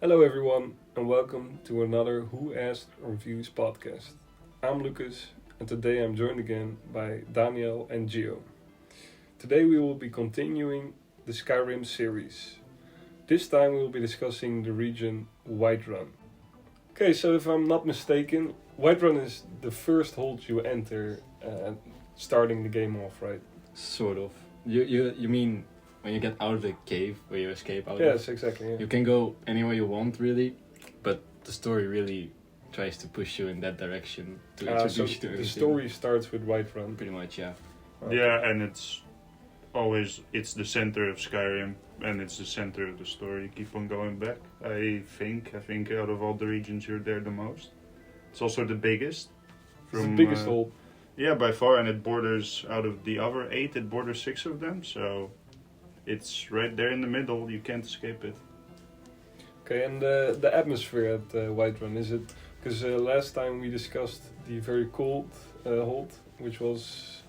Hello everyone and welcome to another Who Asked Reviews podcast. I'm Lucas and today I'm joined again by Daniel and Gio. Today we will be continuing the Skyrim series. This time we will be discussing the region Whiterun. Okay, so if I'm not mistaken, Whiterun is the first hold you enter starting the game off, right? Sort of. You mean when you get out of the cave where you escape out Yes, of? exactly. Yeah. You can go anywhere you want, really, but the story really tries to push you in that direction to introduce So you to the everything. story starts with Whiterun. Pretty much, yeah. Okay. Yeah, and it's the center of Skyrim, and it's the center of the story. You keep on going back. I think out of all the regions, you're there the most. It's also the biggest. It's the biggest hold. Yeah, by far, and it borders out of the other 8. It borders 6 of them, so it's right there in the middle. You can't escape it. Okay, and the atmosphere at Whiterun, is it... Because last time we discussed the very cold hold, which was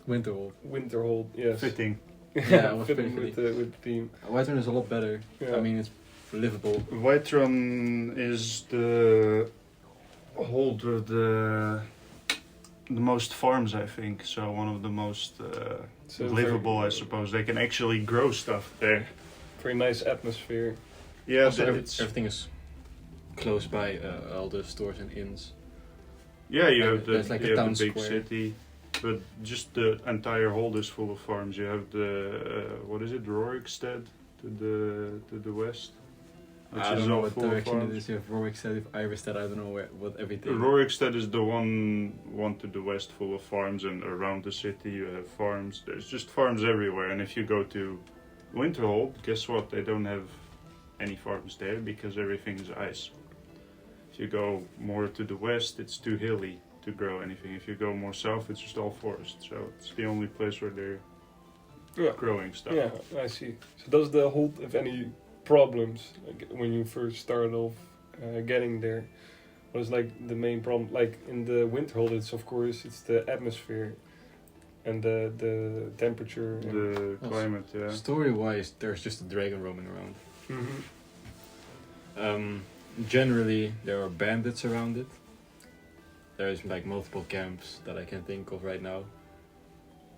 Winterhold. Winterhold, yes. Fitting. Yeah, it was fitting pretty with the theme. Whiterun is a lot better. Yeah. I mean, it's livable. Whiterun is the hold with the most farms, I think. So one of the most So livable, very, I suppose. They can actually grow stuff there. Very nice atmosphere. Yeah, Also, it's everything is close by all the stores and inns. yeah. You and have the there's like a you have town the big square. city, but just the entire hold is full of farms. You have the what is it, Rorikstead to the west. Which I is don't know all what full of direction it farms. is. You have Rorikstead, you have Everest, I don't know what everything. Rorikstead is the one to the west, full of farms, and around the city you have farms. There's just farms everywhere, and if you go to Winterhold, guess what? They don't have any farms there because everything is ice. If you go more to the west, it's too hilly to grow anything. If you go more south, it's just all forest. So it's the only place where they're Yeah. growing stuff. Yeah, I see. So does the hold have any problems like, when you first start off getting there? What is like the main problem? Like in the Winterhold, it's of course it's the atmosphere and the temperature. And The Well, climate, yeah. Story-wise, there's just a dragon roaming around. Mhm. Generally, there are bandits around it. There's like multiple camps that I can think of right now.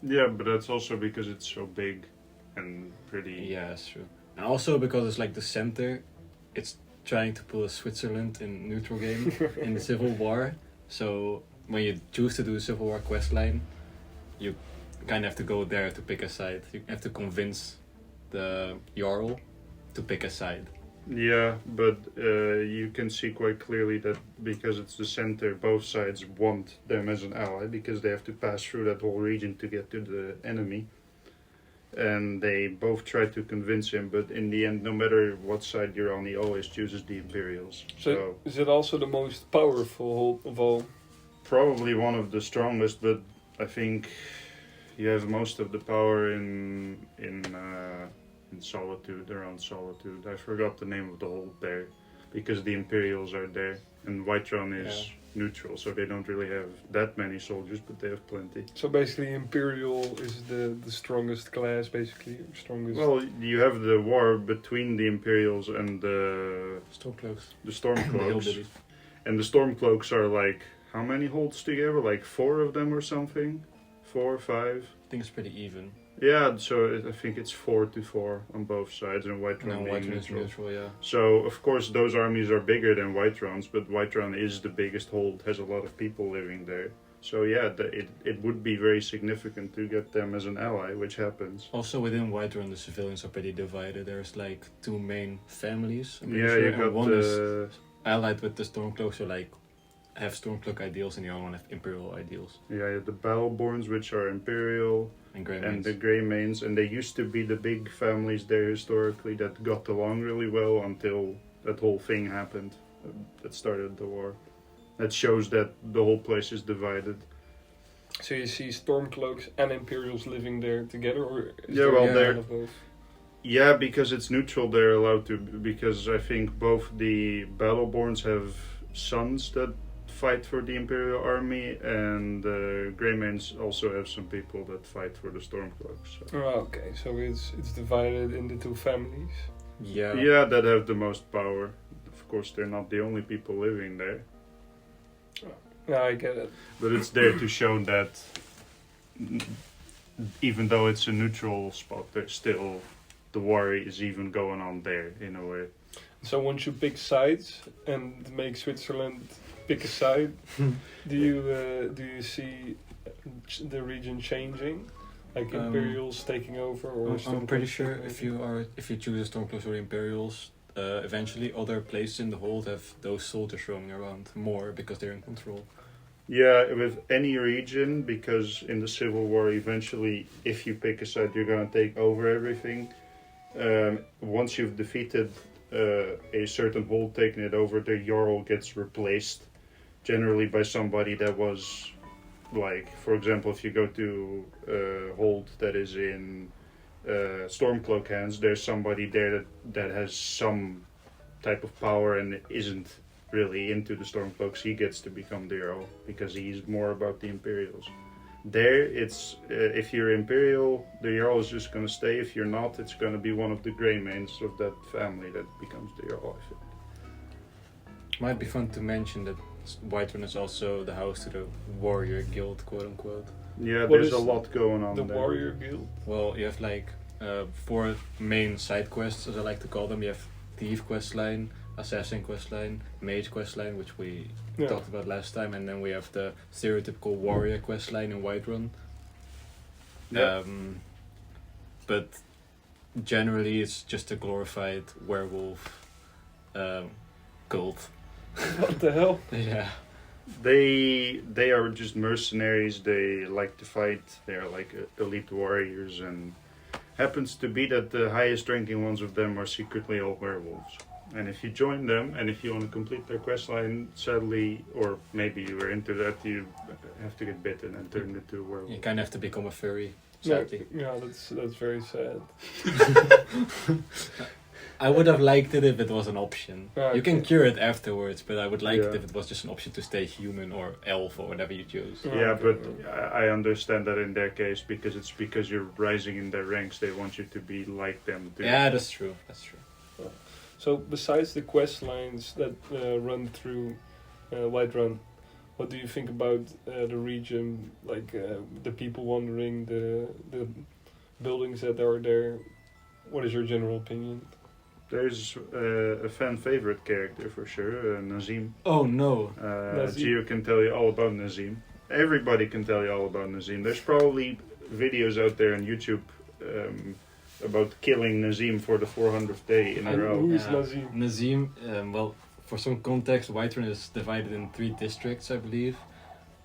Yeah, but that's also because it's so big and pretty. Yeah, that's true. And also because it's like the center, it's trying to pull a Switzerland in neutral game in the Civil War. So when you choose to do the Civil War questline, you kind of have to go there to pick a side. You have to convince the Jarl to pick a side. Yeah, but you can see quite clearly that because it's the center, both sides want them as an ally because they have to pass through that whole region to get to the enemy. And they both try to convince him, but in the end, no matter what side you're on, he always chooses the Imperials. So is it also the most powerful hold of all? Probably one of the strongest, but I think you have most of the power in Solitude, around Solitude. I forgot the name of the hold there, because the Imperials are there, and Whiterun is neutral, so they don't really have that many soldiers, but they have plenty. So basically, Imperial is the strongest class, basically strongest. Well, you have the war between the Imperials and the Stormcloaks. the Stormcloaks, Hillbillies. and the Stormcloaks are like how many holds together? Like 4 of them or something, 4 or 5. I think it's pretty even. Yeah, so I think it's 4-4 on both sides, and And Whiterun then being Whiterun is neutral. neutral, yeah. So of course those armies are bigger than Whiterun's, but Whiterun is the biggest hold, has a lot of people living there. So yeah, it would be very significant to get them as an ally, which happens. Also within Whiterun, the civilians are pretty divided. There's like 2 main families. I'm pretty Yeah, sure, you and got one is the allied with the Stormcloaks, so like have Stormcloak ideals, and the other one have Imperial ideals. the Battleborns, which are Imperial, And Grey and Mains. the Greymanes, and they used to be the big families there historically that got along really well until that whole thing happened that started the war. That shows that the whole place is divided. So you see Stormcloaks and Imperials living there together, or is Yeah, there well, one they're- of both? Yeah, because it's neutral, they're allowed to, because I think both the Battleborns have sons that fight for the Imperial Army, and the Greymanes also have some people that fight for the Stormcloaks. So. Oh, okay, so it's divided into 2 families. Yeah, that have the most power. Of course, they're not the only people living there, Yeah, I get it. but it's there to show that even though it's a neutral spot, there's still the war is even going on there in a way. So once you pick sides and make Switzerland pick a side, do you see the region changing, like Imperials taking over, or I'm pretty sure if you choose a Stormcloaks or Imperials, eventually other places in the hold have those soldiers roaming around more because they're in control. Yeah, with any region, because in the Civil War, eventually, if you pick a side, you're gonna take over everything. Once you've defeated a certain hold, taken it over, the Jarl gets replaced, generally by somebody that was, like, for example, if you go to hold that is in Stormcloak hands, there's somebody there that has some type of power and isn't really into the Stormcloaks. He gets to become the Jarl because he's more about the Imperials. There, it's if you're Imperial, the Jarl is just going to stay. If you're not, it's going to be one of the Greymanes of that family that becomes the Jarl, I think. Might be fun to mention that Whiterun is also the house to the warrior guild, quote unquote. Yeah, What there's is a lot going on the there. warrior guild? Well, you have like 4 main side quests, as I like to call them. You have Thief questline, Assassin questline, Mage questline, which we talked about last time, and then we have the stereotypical warrior questline in Whiterun. Yeah. But generally, it's just a glorified werewolf cult. What the hell? Yeah. They are just mercenaries. They like to fight. They are like elite warriors, and happens to be that the highest ranking ones of them are secretly all werewolves. And if you join them, and if you want to complete their quest line, sadly, or maybe you were into that, you have to get bitten and turned into a werewolf. You kind of have to become a furry, No, sadly. yeah, that's very sad. I would have liked it if it was an option. Ah, You can okay. cure it afterwards, but I would like it Yeah. if it was just an option to stay human or elf or whatever you choose. Oh, Yeah, okay. but I understand that in their case, because you're rising in their ranks, they want you to be like them too. Yeah, that's true. That's true. So besides the quest lines that run through Whiterun, what do you think about the region? Like the people wandering, the buildings that are there. What is your general opinion? There's a fan favorite character for sure, Nazim. Oh no. Nazim. Gio can tell you all about Nazim. Everybody can tell you all about Nazim. There's probably videos out there on YouTube about killing Nazim for the 400th day in a And row. who is Yeah. Nazim? Nazim, well, for some context, Whiterun is divided in 3 districts, I believe.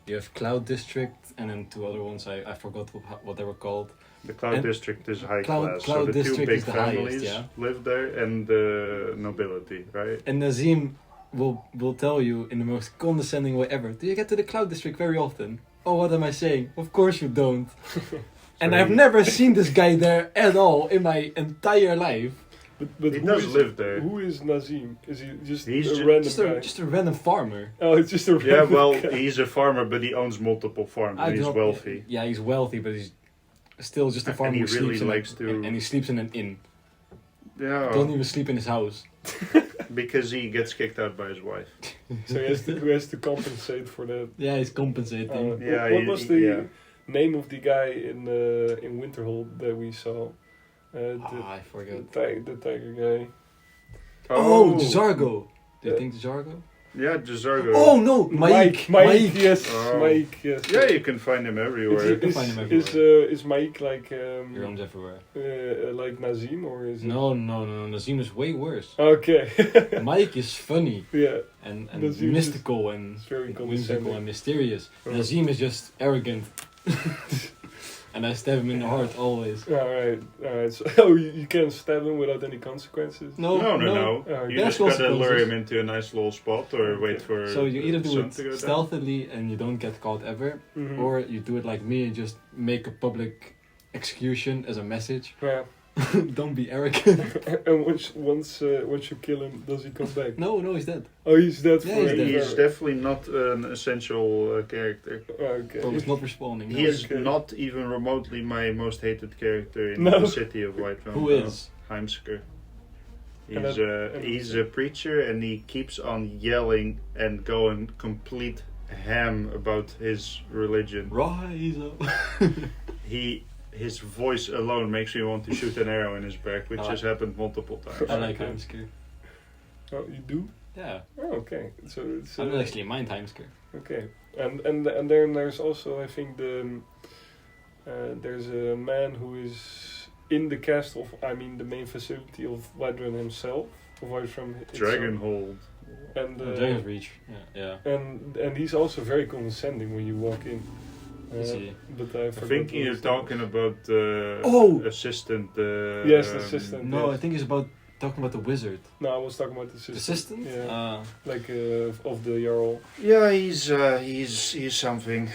You have Cloud District, and then 2 other ones, I forgot what they were called. The Cloud And District is high Cloud- class, Cloud so the 2 District big is the highest, families yeah. live there, and the nobility, right? And Nazim will tell you in the most condescending way ever, do you get to the Cloud District very often? Oh, what am I saying? Of course you don't. And So I've he- never seen this guy there at all in my entire life. But He who does is- live there. Who is Nazim? Is he just He's a ju- random Just guy? just a random farmer. Oh, it's just a random Yeah, well, guy. he's a farmer, but he owns multiple farms, and he's don't- wealthy. Yeah, he's wealthy, but he's still just a And farmer he who really sleeps in likes a, to- and he sleeps in an inn. Yeah, Don't even sleep in his house. because he gets kicked out by his wife. So who has to compensate for that? Yeah, he's compensating. Yeah, what he- was he- the yeah. name of the guy in Winterhold that we saw? I forgot. The tiger guy. Oh, Zargo. Do you Yeah. think Zargo? Yeah, Jazargo. Oh no, Mike. yes, Oh. Mike, yes. Yeah, you can find him everywhere. You can find him Is Mike like He roams everywhere. like Nazim, or is it? No. Nazim is way worse. Okay. Mike is funny Yeah, and Nazim is mystical and it's very whimsical condescending. and mysterious. Oh. Nazim is just arrogant. And I stab him in the heart always. Alright. So you can stab him without any consequences? No. No. Oh, You There's just gotta consequences. lure him into a nice little spot, or wait for So you either the do sun it to go down. stealthily and you don't get caught ever, Mhm. or you do it like me and just make a public execution as a message. Yeah. Don't be arrogant. And once you kill him, does he come back? No, he's dead. Oh, he's dead Yeah, forever. he's dead. He's definitely not an essential character. Okay. So he's not respawning. He no. is Okay. not even remotely my most hated character in No. the city of Whiterun. Who is? Heimsker. He's a preacher, and he keeps on yelling and going complete ham about his religion. Rise up. His voice alone makes me want to shoot an arrow in his back, which has happened multiple times. I like Heimskir. Oh, you do? Yeah. Oh, okay. So it's I don't actually mind Heimskir. okay. And then there's also, I think, there's a man who is in the castle. The main facility of Whiterun himself, of Whiterun itself. Dragonhold. And Dragon's Reach. Yeah. and he's also very condescending when you walk in. Is he? But I I forgot think what you're his name talking about the Oh! assistant. Yes, the assistant. No, yes. I think he's talking about the wizard. No, I was talking about the assistant. Assistant? Yeah. Like of the Jarl. Yeah, he's something.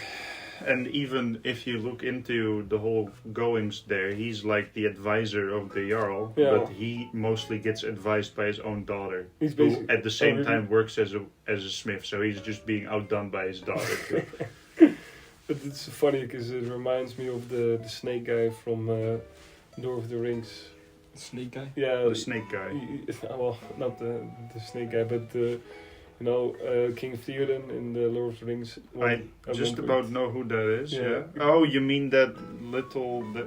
And even if you look into the whole goings there, he's like the advisor of the Jarl, Yeah. but he mostly gets advised by his own daughter, He's who basically at the same really? time works as a smith, so he's just being outdone by his daughter too. But it's funny because it reminds me of the snake guy from Lord of the Rings. Snake guy? Yeah, The snake guy. well, not the snake guy, but King Theoden in the Lord of the Rings. I just about know who that is. Yeah. Yeah. Oh, you mean that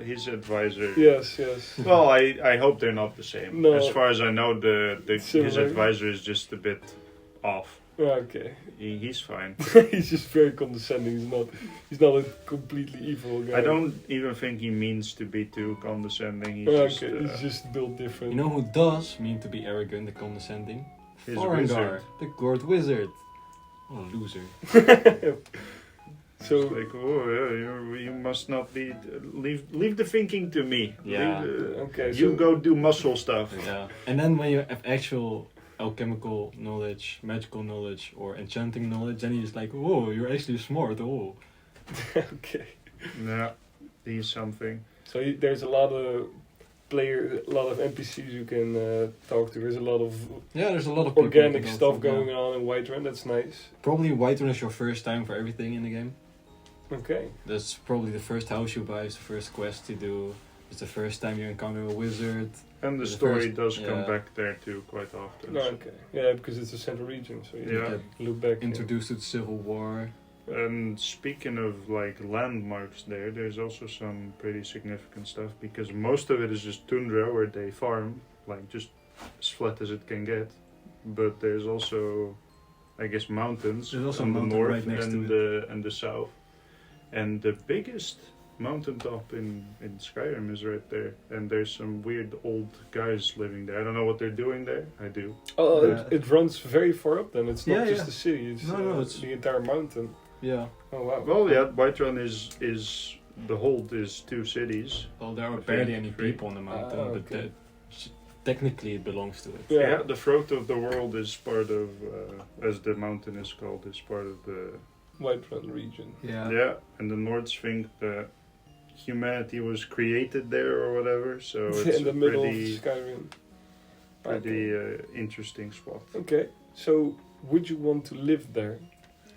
his advisor? Yes. Well, I hope they're not the same. No. As far as I know, his Similar. advisor is just a bit off. Okay. He's fine. He's just very condescending. He's not a completely evil guy. I don't even think he means to be too condescending. He's just built different. You know who does mean to be arrogant and condescending? He's a Farengar, wizard. the Gord Wizard. What a loser. So It's like, you must not be. Leave the thinking to me. Yeah. okay. You So go do muscle stuff. Yeah. And then when you have actual alchemical knowledge, magical knowledge, or enchanting knowledge, then he's like, whoa, you're actually smart, oh. okay. Yeah, he's something. So there's a lot of NPCs you can talk to. There's a lot of Yeah, there's a lot of people organic to go stuff through, yeah. going on in Whiterun. That's nice. Probably Whiterun is your first time for everything in the game. Okay. That's probably the first house you buy, it's the first quest you do. It's the first time you encounter a wizard. And the The story first- does come yeah. back there too quite often. No, okay. Yeah, because it's a central region, so you Yeah. Get look back. introduced to the Civil War. And speaking of like landmarks there's also some pretty significant stuff because most of it is just tundra where they farm, like just as flat as it can get. But there's also, I guess, mountains There's also a on the mountain north right next and to the south. And the biggest mountaintop in Skyrim is right there. And there's some weird old guys living there. I don't know what they're doing there. I do. Oh, Yeah. it runs very far up then. It's not Yeah, just yeah. the city, it's, No, it's- the entire mountain. Yeah. Oh, wow. Well, yeah, Whiterun is the hold is 2 cities. Well, there are I barely think any three. people on the mountain, Ah, but okay. technically it belongs to it. Yeah. The throat of the world is part of, as the mountain is called, is part of the. Whiterun region. Yeah, and the Nords think that humanity was created there or whatever, so it's in the a middle pretty, of Skyrim. pretty interesting spot. Okay, so would you want to live there?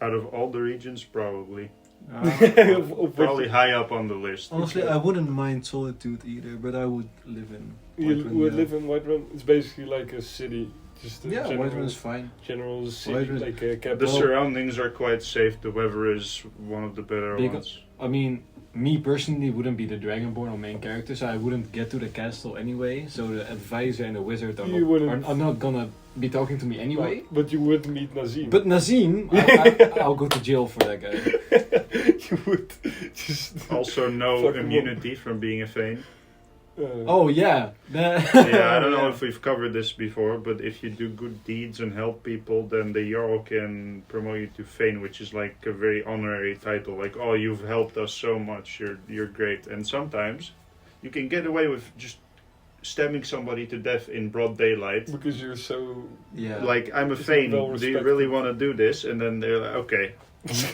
Out of all the regions, probably. Of Probably which high up on the list. Honestly, I wouldn't mind solitude either, but I would live in you Whiterun, would yeah. live in Whiterun? It's basically like a city, just a Yeah, general, Whiterun is fine. general city, Whiterun- like a The capital. surroundings are quite safe. The weather is one of the better Because- ones. I mean, me personally wouldn't be the Dragonborn or main character, so I wouldn't get to the castle anyway. So the advisor and the wizard are, You not, wouldn't- are not gonna be talking to me anyway. But you would meet Nazim. But Nazim, I'll go to jail for that guy. you would just. Also, no Fuck 'em immunity from being a Thane. Oh yeah. Yeah, I don't know if we've covered this before, but if you do good deeds and help people, then the Jarl can promote you to Thane, which is like a very honorary title. Like, oh, you've helped us so much, you're great. And sometimes you can get away with just stabbing somebody to death in broad daylight. Because you're so. Yeah. Like, I'm a It's Thane, well do you respected. really want to do this? And then they're like, okay,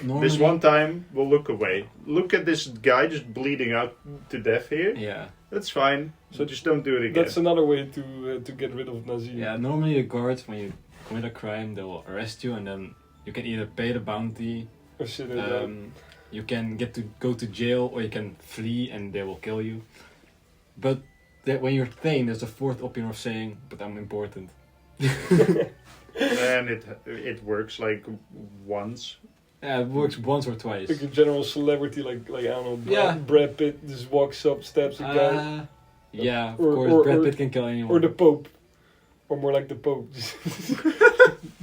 Normally, this one time we'll look away. Look at this guy just bleeding out to death here. Yeah. That's fine. So So just don't do it again. That's another way to get rid of Nazim. Yeah. Normally, a guard when you commit a crime, they will arrest you, and then you can either pay the bounty. Or sit it down. You can get to go to jail, or you can flee and they will kill you. But when you're Thane, there's a fourth option of saying, "But I'm important." And it works like once. Yeah, it works once or twice. Like a general celebrity, like I don't know, Yeah. Brad Pitt just walks up, stabs a guy, Yeah, of Or- course, or- Brad or- Pitt can kill anyone. or the Pope, or more like the Pope.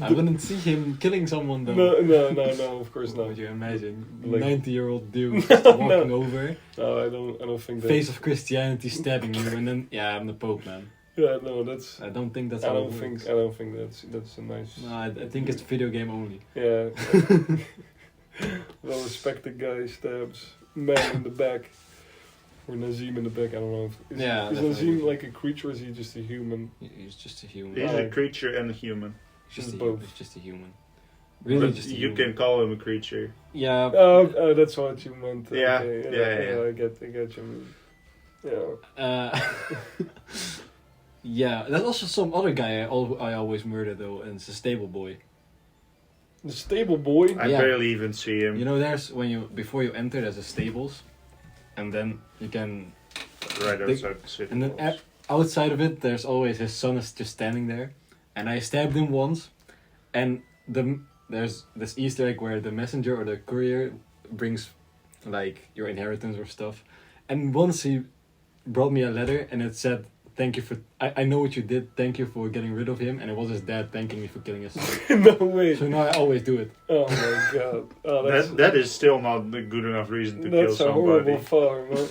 I wouldn't see him killing someone though. no, of course not. Would you imagine? Like- 90-year-old dude just walking over, No, I don't think that. face of Christianity stabbing you, and then I'm the Pope, man. Yeah, no, that's. I don't think that's I how don't it think. works. I don't think that's a nice. No, I think it's video game only. Yeah. Well respected guy stabs man in the back. Or Nazim in the back, I don't know. Is definitely. Nazim like a creature or is he just a human? He's just a human. He's Yeah. a creature and a human. He's just a, both. he's just a human. Really, But just a you human. can call him a creature. Yeah. Oh, that's what you meant. Yeah, Okay, yeah. I get you. Yeah. Yeah. There's also some other guy I always murder though, and it's a stable boy. The stable boy. I Yeah. barely even see him. You know, there's before you enter, there's a stables, and then you can right the- outside the city. and then walls. outside of it, there's always his son is just standing there, and I stabbed him once, and there's this Easter egg where the messenger or the courier brings like your inheritance or stuff, and once he brought me a letter and it said, "Thank you for I know what you did. Thank you for getting rid of him," and it was his dad thanking me for killing his son. No way. So now I always do it. Oh my god. Oh, that is still not a good enough reason to kill that's a somebody. horrible father, man.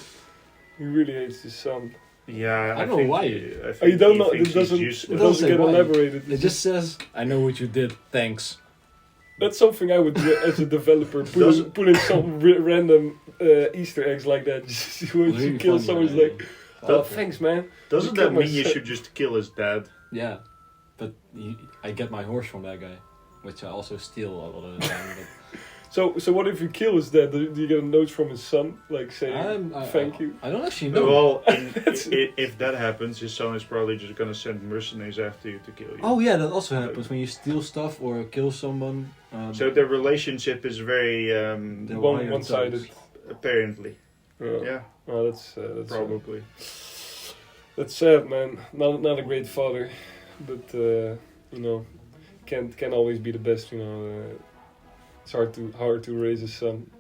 He really hates his son. Yeah, I don't know think why. I Oh, think you don't he know. thinks It he's doesn't. It useless. doesn't doesn't say get why. elaborated. It just says, "I know what you did. Thanks." That's something I would do as a developer. Doesn't- Put in some random Easter eggs like that. Just once Really you kill funny, someone, it's man. like, oh, thanks, man. Doesn't You that killed mean you my son. should just kill his dad? Yeah, but I get my horse from that guy, which I also steal a lot of the time. So what if you kill his dad? Do you get a note from his son, like saying thank you? I don't actually know. Well, if that happens, his son is probably just gonna send mercenaries after you to kill you. Oh yeah, that also happens when you steal stuff or kill someone. So their relationship is very They're wired One-sided. times. apparently. Yeah. Yeah, Oh, that's probably. That's sad, man. Not a great father, but you know, can't always be the best. You know, it's hard to raise a son.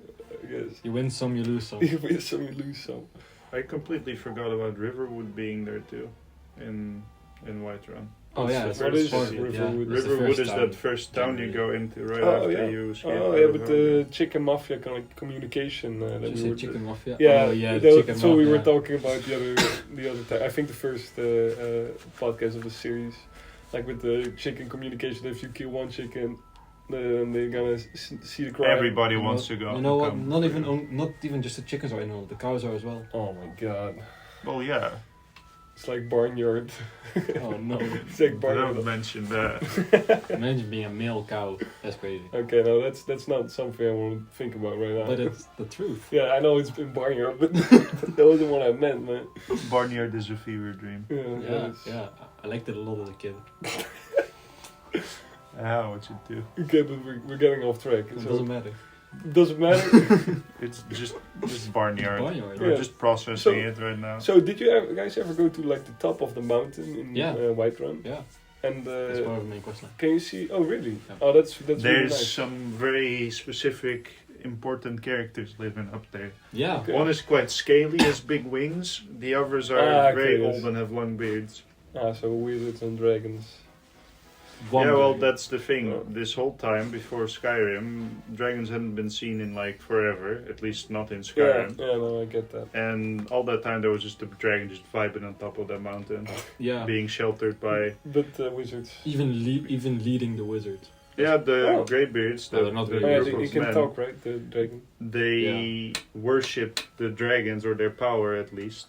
I guess. You win some, you lose some. You win some, you lose some. I completely forgot about Riverwood being there too, in Whiterun. Oh yeah, What that's is part it? of it, yeah. Riverwood? That's the Riverwood first is town. that first town you go into right Oh, after yeah. you escape. Oh out yeah, of but Hogwarts. the chicken mafia kind of communication that Did you we say were. chicken mafia? Yeah, oh, yeah, that- chicken so we were mafia. talking about the other time. I think the first podcast of the series, like with the chicken communication. If you kill one chicken, then they're gonna see the crime. Everybody You wants know- to go. You know what? come. Not even just the chickens are in on it. The cows are as well. Oh my god, Well, yeah. it's like barnyard. Oh no! It's like barnyard. Don't mention that. Imagine being a male cow. That's crazy. Okay, no, that's not something I want to think about right now. But it's the truth. Yeah, I know it's been barnyard, but that wasn't what I meant, man. Barnyard is a fever dream. Yeah, Yeah, that's- yeah. I liked it a lot as a kid. Ah, what you do? Okay, but we're getting off track. It So- doesn't matter. Doesn't matter. It's just barnyard. Barnyard. We're Yeah. just processing So- it right now. So, did you guys ever go to like the top of the mountain in Yeah. Whiterun? Yeah, And that's part of the main quest line. can you see? Oh, really? Yeah. Oh, that's really There's nice. some very specific, important characters living up there. Yeah. Okay. One is quite scaly, has big wings. The others are Ah, okay, very yes. old and have long beards. So wizards and dragons. Yeah, well, dragon. that's the thing. Oh. This whole time before Skyrim, dragons hadn't been seen in like forever. At least not in Yeah, Skyrim. yeah, no, I get that. And all that time there was just a dragon just vibing on top of that mountain, Yeah. being sheltered by But wizards. Even leading the wizard. the Oh. greybeards. Oh, they're not the Oh, really yeah, group he of can men. talk, right? The dragon. They worship the dragons, or their power at least,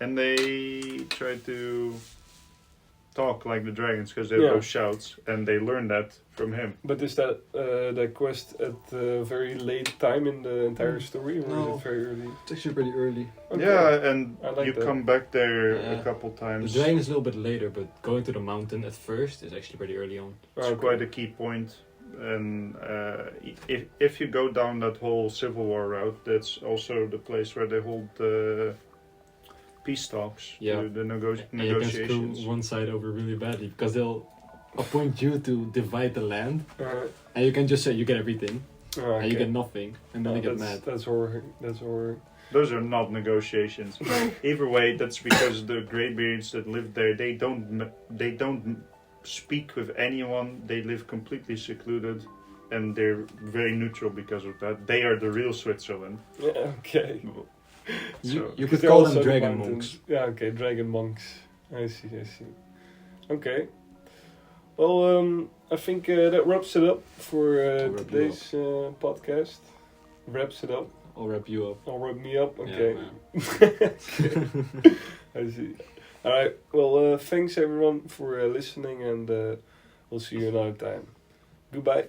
and they try to talk like the dragons because they have Yeah. those shouts, and they learn that from him. But is that quest at a very late time in the entire story, or No. is it very early? It's actually pretty early. Okay. Yeah, and I like you that. come back there Yeah. a couple The times. dragon is a little bit later, but going to the mountain at first is actually pretty early on. It's Okay. quite a key point. And if you go down that whole Civil War route, that's also the place where they hold peace talks, Yeah. the And you can negotiations. screw one side over really badly because they'll appoint you to divide the land, Uh, and you can just say you get everything, okay. and you get nothing, and then they get mad. That's horrible. That's horrible. Those are not negotiations. Either way, that's because the Greybeards that live there, they don't speak with anyone. They live completely secluded, and they're very neutral because of that. They are the real Switzerland. Yeah, okay. You So- could Because they're call also them the dragon mountains. monks. Yeah, okay, dragon monks. I see. Okay. Well, I think that wraps it up for I'll wrap you today's podcast. Wraps it up. I'll wrap you up. I'll wrap me up. Okay. Yeah, I see. All right. Well, thanks everyone for listening, and we'll see you another time. Goodbye.